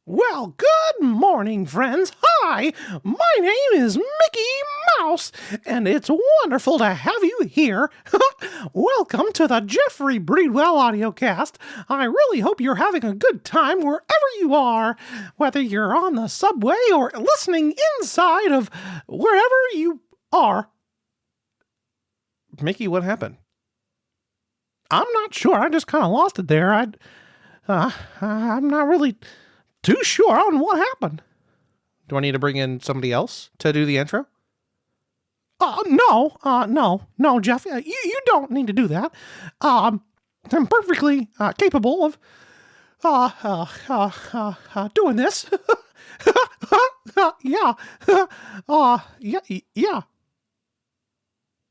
Well, good morning, friends. Hi, my name is Mickey Mouse, and it's wonderful to have you here. Welcome to the Jeffrey Breedwell audiocast. I really hope you're having a good time wherever you are, whether you're on the subway or listening inside of wherever you are. Mickey, what happened? I'm not sure. I just kind of lost it there. I'm not really too sure on what happened. Do I need to bring in somebody else to do the intro? No, Jeff. You don't need to do that. I'm perfectly capable of doing this. Yeah. Yeah.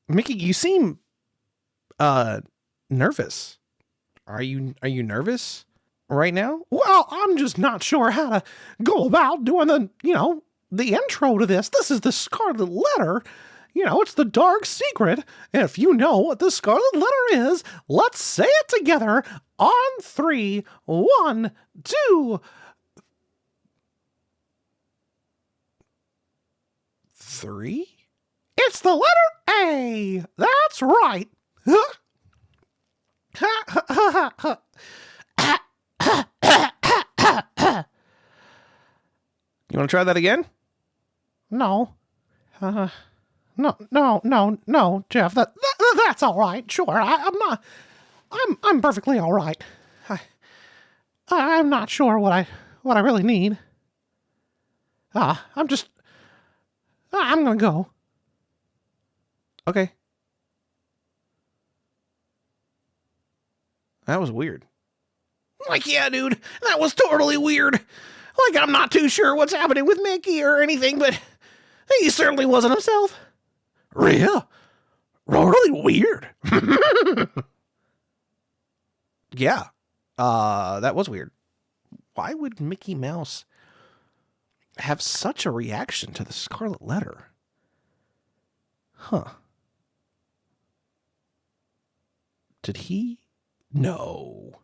Mickey, you seem nervous. Are you nervous right now? Well, I'm just not sure how to go about doing the intro to this. This is the Scarlet Letter. It's the dark secret. If you know what the Scarlet Letter is, let's say it together on 3. 1, 2, 3. It's the letter A. That's right. You want to try that again? No. No, Jeff. That's all right. Sure. I'm perfectly all right. I'm not sure what I really need. I'm gonna go. Okay. That was weird. Like, yeah, dude, that was totally weird. Like, I'm not too sure what's happening with Mickey or anything, but he certainly wasn't himself. Yeah, really weird. Yeah, that was weird. Why would Mickey Mouse have such a reaction to the Scarlet Letter? Huh. Did he? No.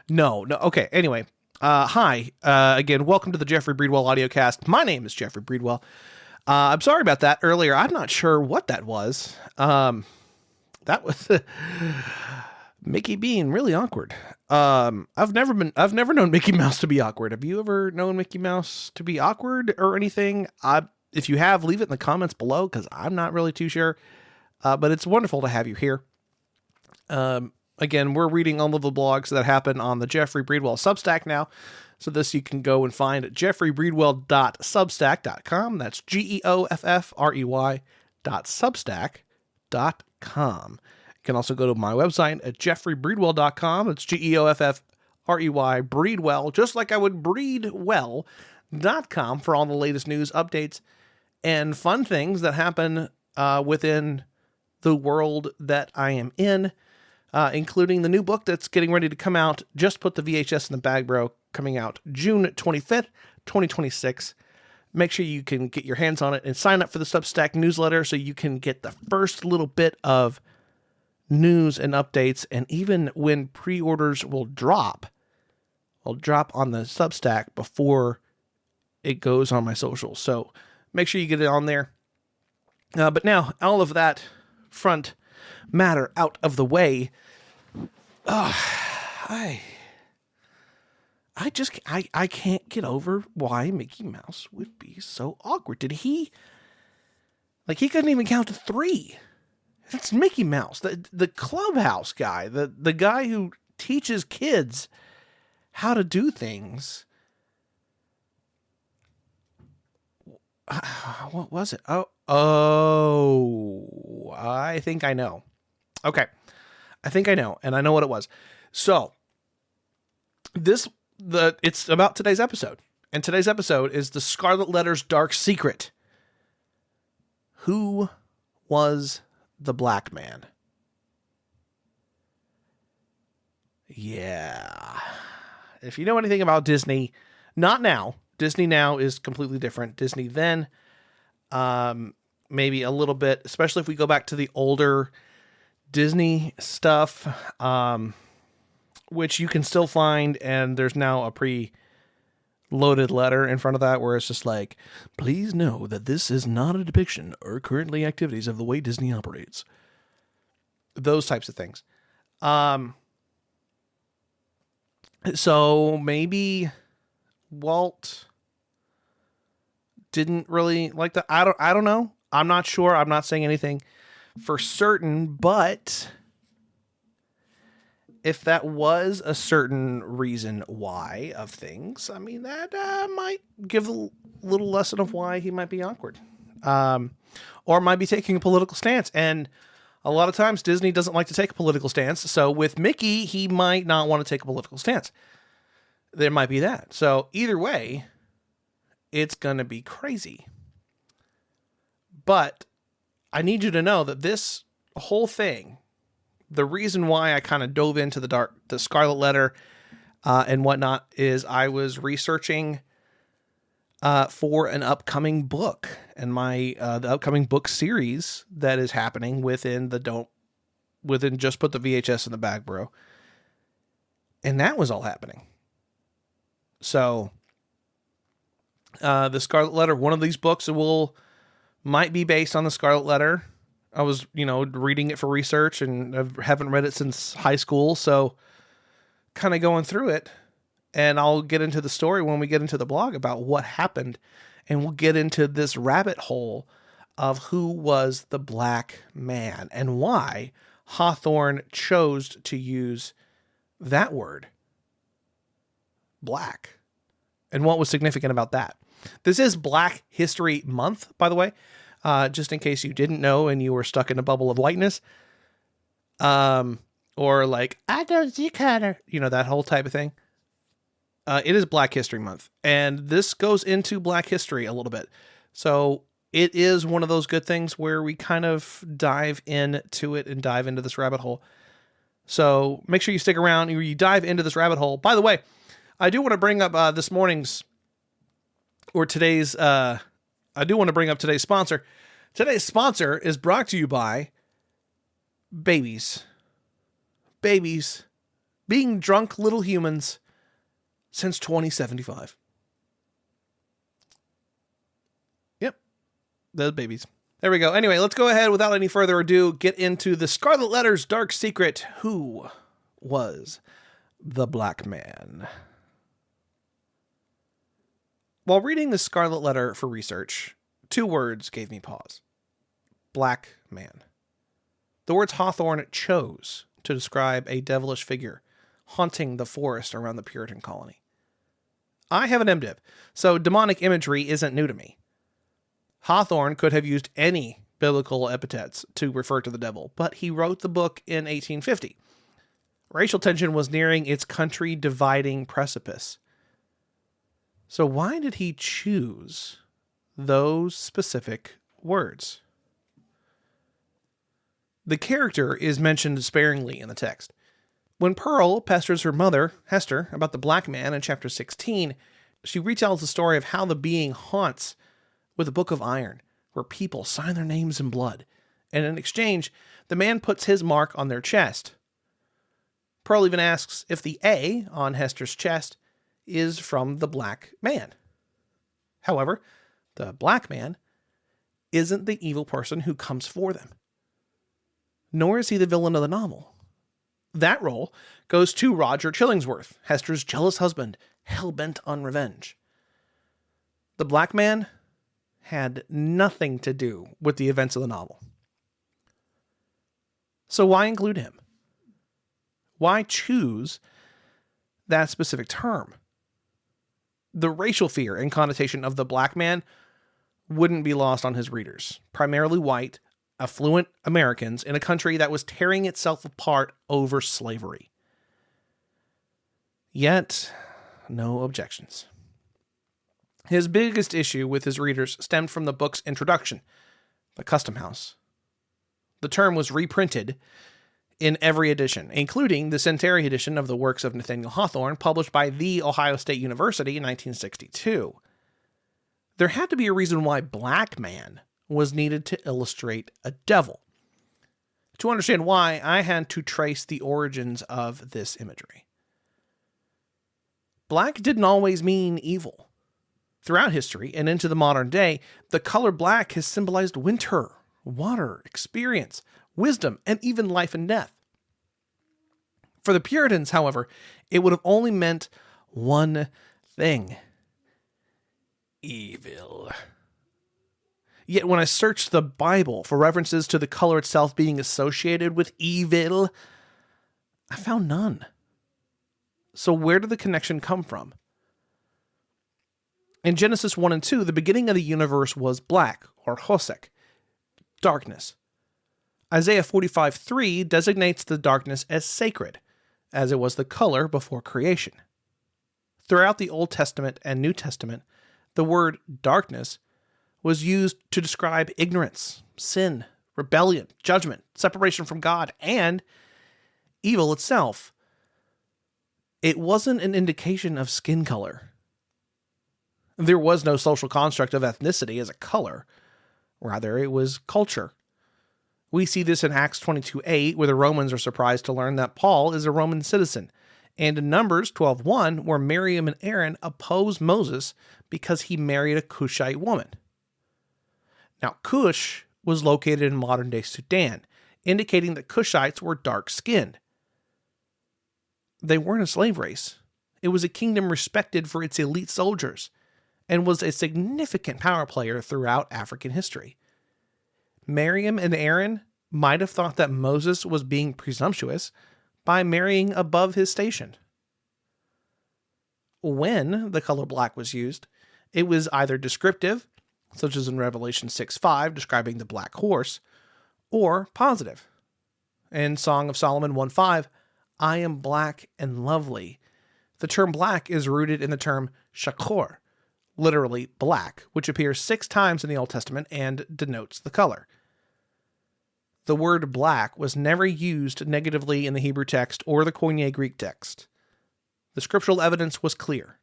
Okay, anyway. Hi. Again, welcome to the Jeffrey Breedwell audiocast. My name is Jeffrey Breedwell. I'm sorry about that earlier. I'm not sure what that was. That was Mickey being really awkward. I've never known Mickey Mouse to be awkward. Have you ever known Mickey Mouse to be awkward or anything? If you have, leave it in the comments below, because I'm not really too sure. But it's wonderful to have you here. Again, we're reading all of the blogs that happen on the Jeffrey Breedwell Substack now. So this you can go and find at jeffreybreedwell.substack.com. That's GEOFFREY.substack.com. You can also go to my website at jeffreybreedwell.com. It's GEOFFREY Breedwell, just like I would breedwell.com for all the latest news, updates, and fun things that happen within the world that I am in. Including the new book that's getting ready to come out. Just put the VHS in the bag, bro. Coming out June 25th, 2026. Make sure you can get your hands on it and sign up for the Substack newsletter so you can get the first little bit of news and updates. And even when pre-orders will drop on the Substack before it goes on my socials. So make sure you get it on there. But now, all of that front matter out of the way. I can't get over why Mickey Mouse would be so awkward. Did he couldn't even count to 3. That's Mickey Mouse, the clubhouse guy, the guy who teaches kids how to do things. What was it? Oh, I think I know. Okay. I think I know, and I know what it was. So, it's about today's episode. And today's episode is the Scarlet Letter's Dark Secret. Who was the black man? Yeah. If you know anything about Disney, not now. Disney now is completely different. Disney then, maybe a little bit, especially if we go back to the older Disney stuff, which you can still find, and there's now loaded letter in front of that where it's just like, please know that this is not a depiction or currently activities of the way Disney operates. Those types of things. So maybe Walt didn't really like that. I don't know. I'm not sure. I'm not saying anything for certain, but if that was a certain reason why of things, I mean, that might give a little lesson of why he might be awkward. Or might be taking a political stance. And a lot of times Disney doesn't like to take a political stance. So with Mickey, he might not want to take a political stance. There might be that. So either way, it's going to be crazy. But I need you to know that this whole thing, the reason why I kind of dove into the Scarlet Letter and whatnot, is I was researching for an upcoming book and the upcoming book series that is happening within Just Put the VHS in the Bag, Bro. And that was all happening. So the Scarlet Letter, one of these books might be based on the Scarlet Letter. I was, reading it for research and I haven't read it since high school. So kind of going through it, and I'll get into the story when we get into the blog about what happened. And we'll get into this rabbit hole of who was the Black Man and why Hawthorne chose to use that word, black, and what was significant about that. This is Black History Month, by the way. Just in case you didn't know and you were stuck in a bubble of whiteness. Or like, I don't see color. That whole type of thing. It is Black History Month. And this goes into Black history a little bit. So it is one of those good things where we kind of dive into it and dive into this rabbit hole. So make sure you stick around and you dive into this rabbit hole. By the way, I do want to bring up this morning's or today's... I do want to bring up today's sponsor. Today's sponsor is brought to you by babies. Babies being drunk little humans since 2075. Yep. Those babies. There we go. Anyway, let's go ahead without any further ado, get into the Scarlet Letter's dark secret. Who was the Black Man? While reading the Scarlet Letter for research, 2 words gave me pause. Black Man. The words Hawthorne chose to describe a devilish figure haunting the forest around the Puritan colony. I have an MDiv, so demonic imagery isn't new to me. Hawthorne could have used any biblical epithets to refer to the devil, but he wrote the book in 1850. Racial tension was nearing its country-dividing precipice. So why did he choose those specific words? The character is mentioned sparingly in the text. When Pearl pesters her mother, Hester, about the Black Man in chapter 16, she retells the story of how the being haunts with a book of iron, where people sign their names in blood, and in exchange, the man puts his mark on their chest. Pearl even asks if the A on Hester's chest is from the Black Man. However, the Black Man isn't the evil person who comes for them. Nor is he the villain of the novel. That role goes to Roger Chillingsworth, Hester's jealous husband, hell-bent on revenge. The Black Man had nothing to do with the events of the novel. So why include him? Why choose that specific term? The racial fear and connotation of the Black Man wouldn't be lost on his readers, primarily white, affluent Americans in a country that was tearing itself apart over slavery. Yet, no objections. His biggest issue with his readers stemmed from the book's introduction, the Custom House. The term was reprinted in every edition, including the centenary edition of the works of Nathaniel Hawthorne, published by The Ohio State University in 1962. There had to be a reason why Black Man was needed to illustrate a devil. To understand why, I had to trace the origins of this imagery. Black didn't always mean evil. Throughout history and into the modern day, the color black has symbolized winter, water, experience, wisdom, and even life and death. For the Puritans, however, it would have only meant one thing: evil. Yet when I searched the Bible for references to the color itself being associated with evil, I found none. So where did the connection come from? In Genesis 1 and 2, the beginning of the universe was black, or Hosek, darkness. Isaiah 45:3 designates the darkness as sacred, as it was the color before creation. Throughout the Old Testament and New Testament, the word darkness was used to describe ignorance, sin, rebellion, judgment, separation from God, and evil itself. It wasn't an indication of skin color. There was no social construct of ethnicity as a color. Rather, it was culture. We see this in Acts 22:8, where the Romans are surprised to learn that Paul is a Roman citizen, and in Numbers 12:1, where Miriam and Aaron oppose Moses because he married a Cushite woman. Now, Cush was located in modern-day Sudan, indicating that Cushites were dark-skinned. They weren't a slave race. It was a kingdom respected for its elite soldiers, and was a significant power player throughout African history. Miriam and Aaron might have thought that Moses was being presumptuous by marrying above his station. When the color black was used, it was either descriptive, such as in Revelation 6:5 describing the black horse, or positive. In Song of Solomon 1:5, I am black and lovely. The term black is rooted in the term shachor, literally black, which appears 6 times in the Old Testament and denotes the color. The word black was never used negatively in the Hebrew text or the Koine Greek text. The scriptural evidence was clear.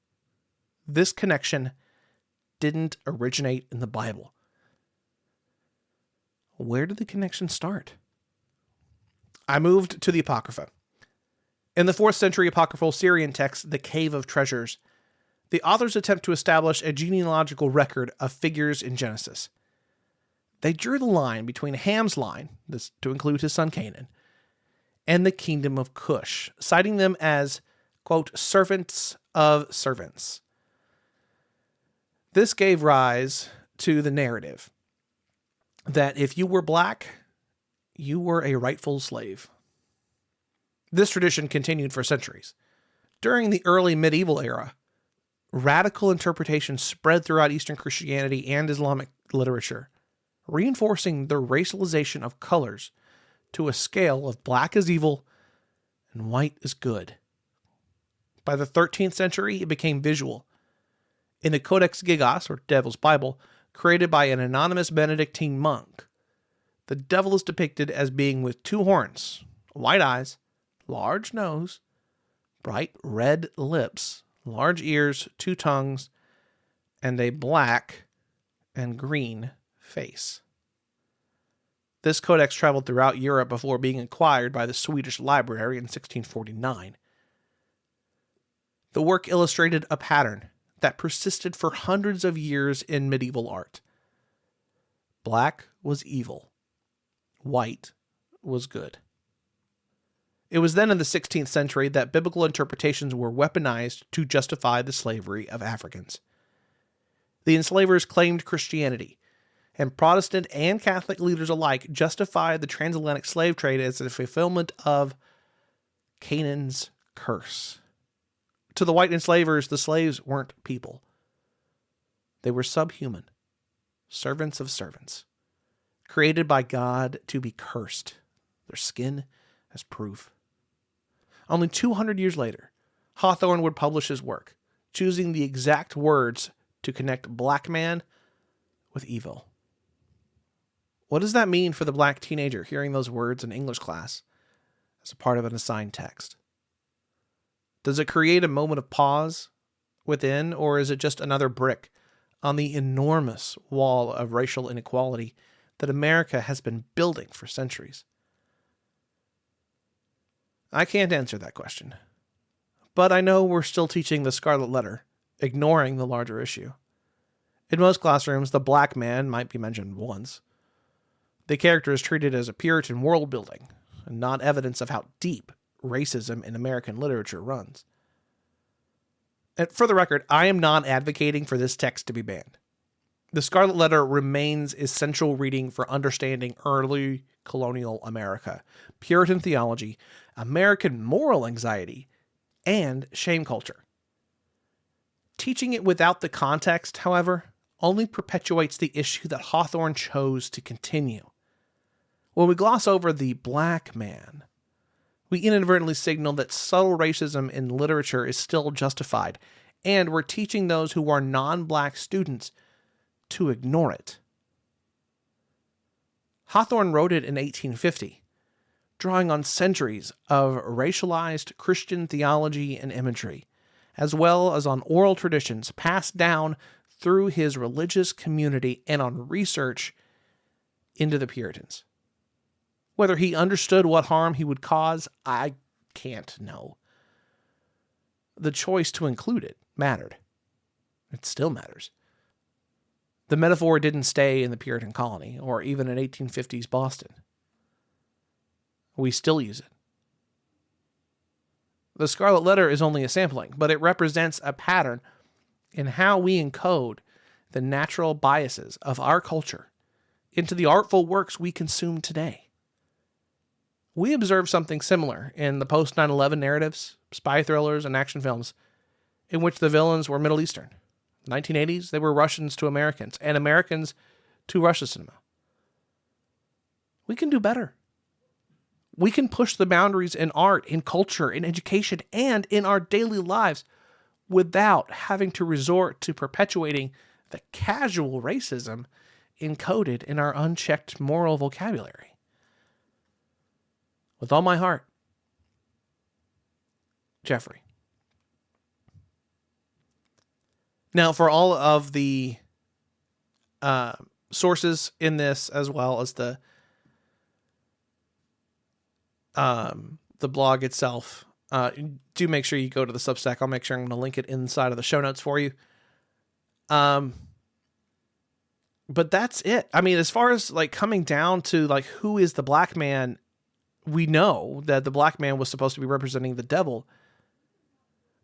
This connection didn't originate in the Bible. Where did the connection start? I moved to the Apocrypha. In the 4th century apocryphal Syrian text, The Cave of Treasures, the authors attempt to establish a genealogical record of figures in Genesis. They drew the line between Ham's line, this to include his son Canaan, and the kingdom of Cush, citing them as, quote, servants of servants. This gave rise to the narrative that if you were black, you were a rightful slave. This tradition continued for centuries. During the early medieval era, radical interpretations spread throughout Eastern Christianity and Islamic literature, reinforcing the racialization of colors to a scale of black is evil and white is good. By the 13th century, it became visual. In the Codex Gigas, or Devil's Bible, created by an anonymous Benedictine monk, the devil is depicted as being with 2 horns, white eyes, large nose, bright red lips, large ears, 2 tongues, and a black and green face. This codex traveled throughout Europe before being acquired by the Swedish Library in 1649. The work illustrated a pattern that persisted for hundreds of years in medieval art. Black was evil. White was good. It was then in the 16th century that biblical interpretations were weaponized to justify the slavery of Africans. The enslavers claimed Christianity, and Protestant and Catholic leaders alike justified the transatlantic slave trade as a fulfillment of Canaan's curse. To the white enslavers, the slaves weren't people. They were subhuman, servants of servants, created by God to be cursed, their skin as proof. Only 200 years later, Hawthorne would publish his work, choosing the exact words to connect black man with evil. What does that mean for the black teenager hearing those words in English class as a part of an assigned text? Does it create a moment of pause within, or is it just another brick on the enormous wall of racial inequality that America has been building for centuries? I can't answer that question, But I know we're still teaching the Scarlet Letter, ignoring the larger issue. In most classrooms, the black man might be mentioned once. The character is treated as a Puritan world building, and not evidence of how deep racism in American literature runs. And for the record, I am not advocating for this text to be banned. The Scarlet Letter remains essential reading for understanding early colonial America, Puritan theology, American moral anxiety, and shame culture. Teaching it without the context, however, only perpetuates the issue that Hawthorne chose to continue. When we gloss over the black man, we inadvertently signal that subtle racism in literature is still justified, and we're teaching those who are non-black students to ignore it. Hawthorne wrote it in 1850, drawing on centuries of racialized Christian theology and imagery, as well as on oral traditions passed down through his religious community and on research into the Puritans. Whether he understood what harm he would cause, I can't know. The choice to include it mattered. It still matters. The metaphor didn't stay in the Puritan colony, or even in 1850s Boston. We still use it. The Scarlet Letter is only a sampling, but it represents a pattern in how we encode the natural biases of our culture into the artful works we consume today. We observe something similar in the post-9/11 narratives, spy thrillers, and action films in which the villains were Middle Eastern. 1980s, they were Russians to Americans, and Americans to Russia cinema. We can do better. We can push the boundaries in art, in culture, in education, and in our daily lives without having to resort to perpetuating the casual racism encoded in our unchecked moral vocabulary. With all my heart, Jeffrey. Now, for all of the sources in this, as well as the blog itself, do make sure you go to the Substack. I'll make sure I'm going to link it inside of the show notes for you. But that's it. I mean, as far as like coming down to like who is the black man, we know that the black man was supposed to be representing the devil.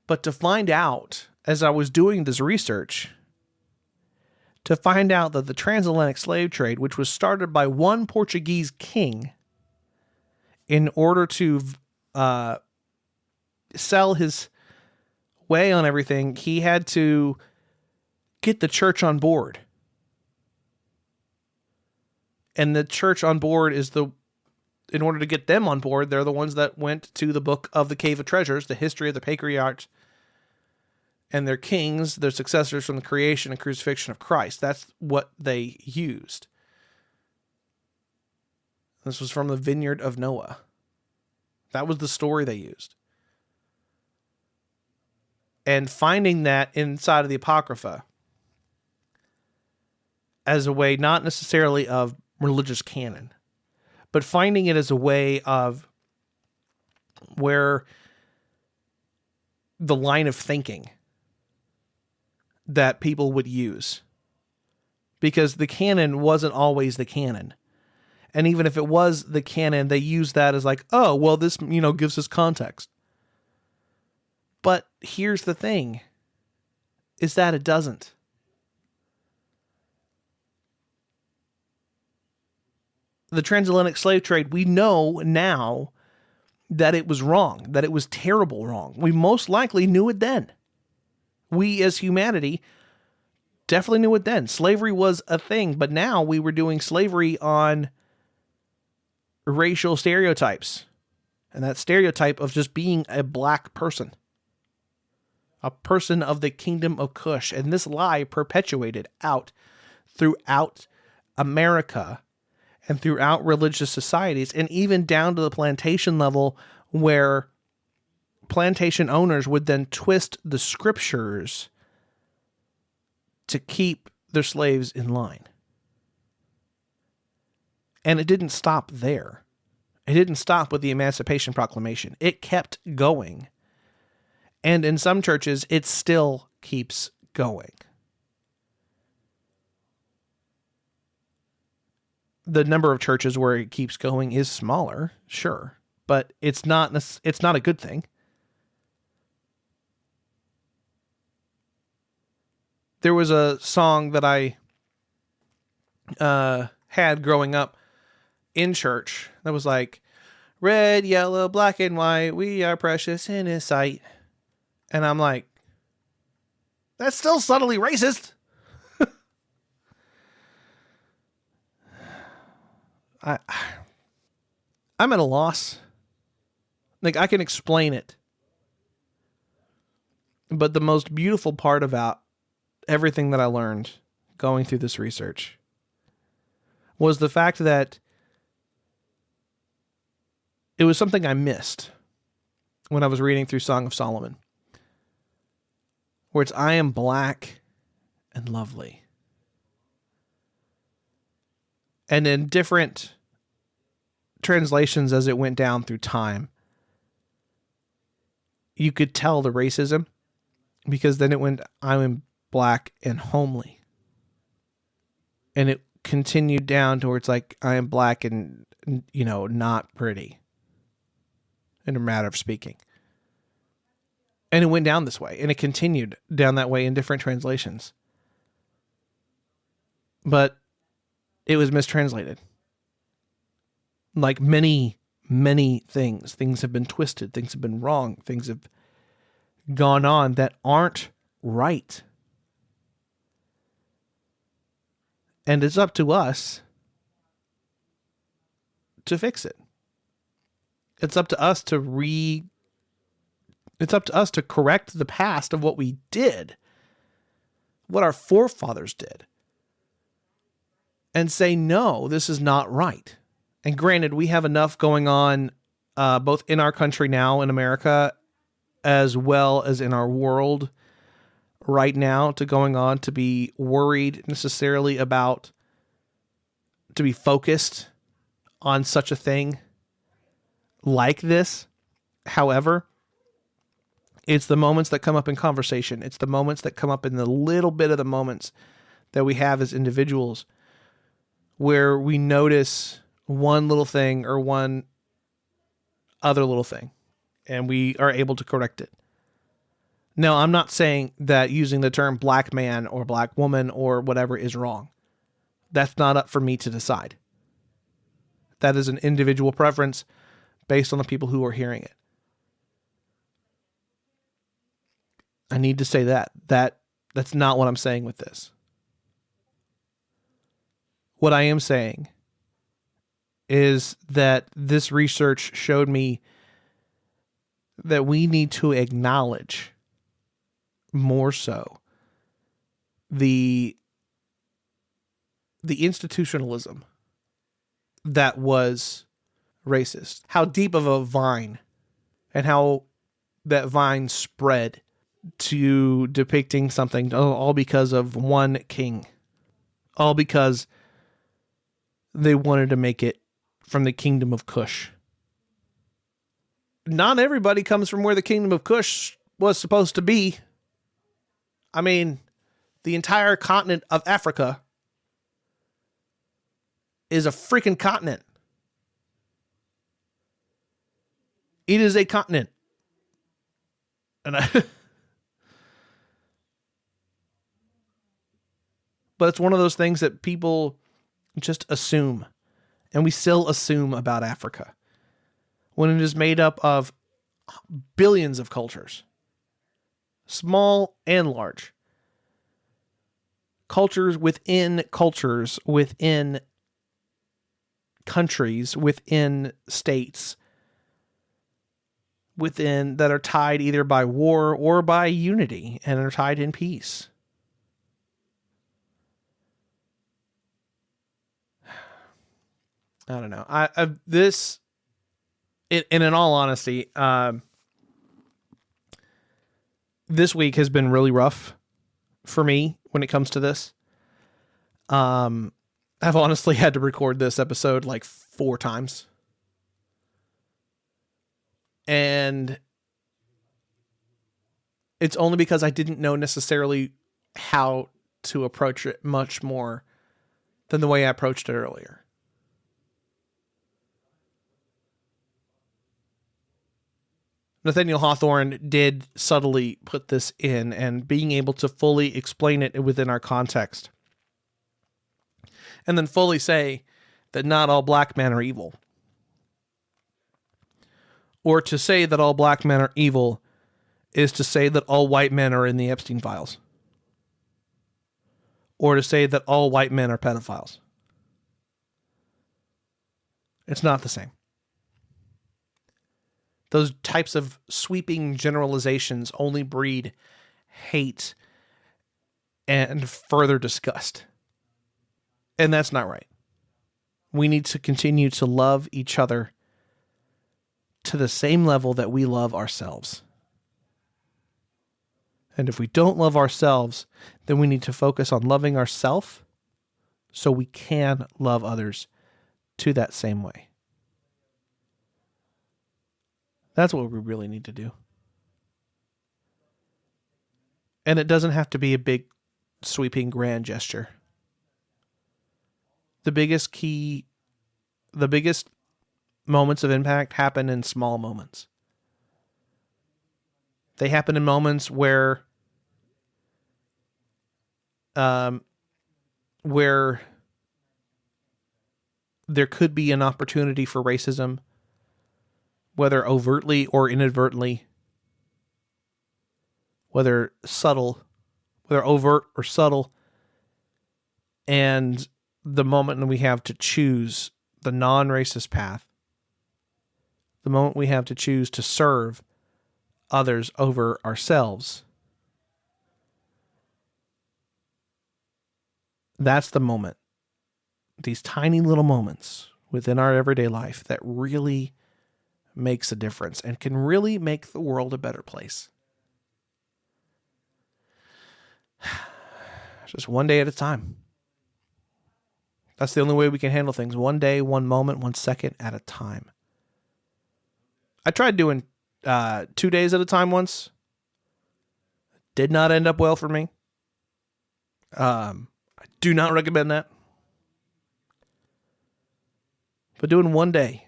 But to find out, as I was doing this research, to find out that the transatlantic slave trade, which was started by one Portuguese king in order to sell his way on everything, he had to get the church on board. And the church on board is in order to get them on board, they're the ones that went to the book of the Cave of Treasures, the history of the patriarchs and their kings, their successors from the creation and crucifixion of Christ. That's what they used. This was from the vineyard of Noah. That was the story they used. And finding that inside of the Apocrypha as a way, not necessarily of religious canon, but finding it as a way of where the line of thinking that people would use. Because the canon wasn't always the canon. And even if it was the canon, they used that as like, oh, well, this, gives us context. But here's the thing, is that it doesn't. The transatlantic slave trade, we know now that it was wrong, that it was terrible wrong. We most likely knew it then. We as humanity definitely knew it then. Slavery was a thing, but now we were doing slavery on racial stereotypes. And that stereotype of just being a black person. A person of the kingdom of Cush. And this lie perpetuated out throughout America and throughout religious societies, and even down to the plantation level, where plantation owners would then twist the scriptures to keep their slaves in line. And it didn't stop there. It didn't stop with the Emancipation Proclamation. It kept going. And in some churches, it still keeps going. The number of churches where it keeps going is smaller, sure, but it's not a good thing. There was a song that I had growing up in church that was like, red, yellow, black, and white, we are precious in his sight. And I'm like, that's still subtly racist. I'm at a loss. Like, I can explain it. But the most beautiful part about everything that I learned going through this research was the fact that it was something I missed when I was reading through Song of Solomon, where it's, I am black and lovely. And in different translations as it went down through time, you could tell the racism, because then it went, I am black and homely. And it continued down to where it's like, I am black and, not pretty, in a matter of speaking. And it went down this way, and it continued down that way in different translations. But it was mistranslated. Like many, many things. Things have been twisted. Things have been wrong. Things have gone on that aren't right. And it's up to us to fix it. It's up to us to It's up to us to correct the past of what we did, what our forefathers did, and say, no, this is not right. And granted, we have enough going on both in our country now, in America, as well as in our world right now, to going on to be worried necessarily about, to be focused on such a thing like this. However, it's the moments that come up in conversation. It's the moments that come up in the little bit of the moments that we have as individuals where we notice one little thing or one other little thing, and we are able to correct it. Now, I'm not saying that using the term black man or black woman or whatever is wrong. That's not up for me to decide. That is an individual preference based on the people who are hearing it. I need to say that's not what I'm saying with this. What I am saying is that this research showed me that we need to acknowledge more so the institutionalism that was racist. How deep of a vine, and how that vine spread to depicting something, all because of one king. All because they wanted to make it from the kingdom of Cush. Not everybody comes from where the kingdom of Cush was supposed to be. I mean, the entire continent of Africa is a freaking continent. It is a continent. And but it's one of those things that people just assume. And we still assume about Africa, when it is made up of billions of cultures, small and large. Cultures, within countries, within states, within, that are tied either by war or by unity, and are tied in peace. I don't know. In all honesty, this week has been really rough for me when it comes to this. I've honestly had to record this episode like 4 times. And it's only because I didn't know necessarily how to approach it much more than the way I approached it earlier. Nathaniel Hawthorne did subtly put this in, and being able to fully explain it within our context. And then fully say that not all black men are evil. Or to say that all black men are evil is to say that all white men are in the Epstein files. Or to say that all white men are pedophiles. It's not the same. Those types of sweeping generalizations only breed hate and further disgust. And that's not right. We need to continue to love each other to the same level that we love ourselves. And if we don't love ourselves, then we need to focus on loving ourselves so we can love others to that same way. That's what we really need to do. And it doesn't have to be a big, sweeping, grand gesture. The biggest moments of impact happen in small moments. They happen in moments where there could be an opportunity for racism, whether overtly or inadvertently, whether overt or subtle, and the moment we have to choose the non-racist path, the moment we have to choose to serve others over ourselves, that's the moment. These tiny little moments within our everyday life that really makes a difference and can really make the world a better place. Just one day at a time. That's the only way we can handle things. One day, one moment, 1 second at a time. I tried doing 2 days at a time once. Did not end up well for me. I do not recommend that. But doing one day,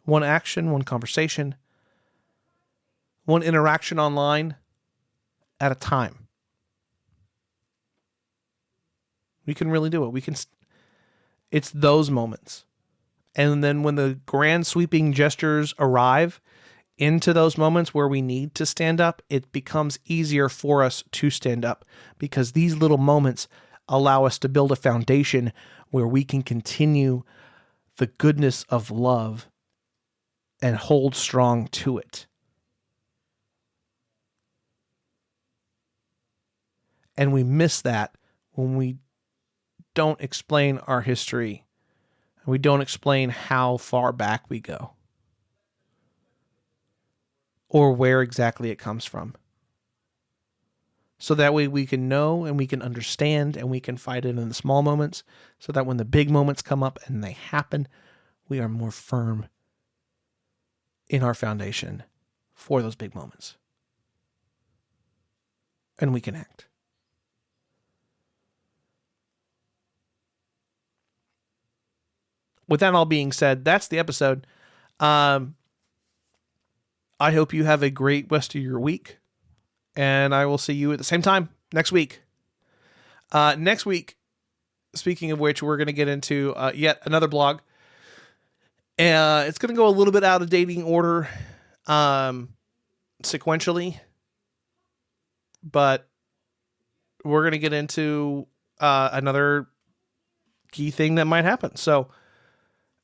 one action, one conversation, one interaction online at a time. We can really do it. It's those moments. And then when the grand sweeping gestures arrive into those moments where we need to stand up, it becomes easier for us to stand up because these little moments allow us to build a foundation where we can continue the goodness of love and hold strong to it. And we miss that when we don't explain our history. We don't explain how far back we go or where exactly it comes from. So that way we can know and we can understand and we can fight it in the small moments so that when the big moments come up and they happen, we are more firm in our foundation for those big moments. And we can act. With that all being said, that's the episode. I hope you have a great rest of your week. And I will see you at the same time next week. Next week, speaking of which, we're going to get into yet another blog. It's going to go a little bit out of dating order sequentially. But we're going to get into another key thing that might happen. So,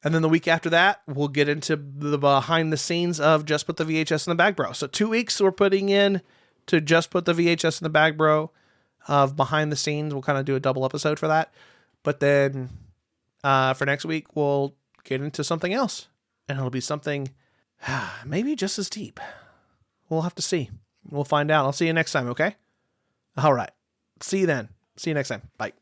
and then the week after that, we'll get into the behind the scenes of Just Put the VHS in the Bag, Bro. So 2 weeks we're putting in to Just Put the VHS in the Bag, Bro, of behind the scenes. We'll kind of do a double episode for that. But then for next week, we'll get into something else. And it'll be something maybe just as deep. We'll have to see. We'll find out. I'll see you next time, okay? All right. See you then. See you next time. Bye.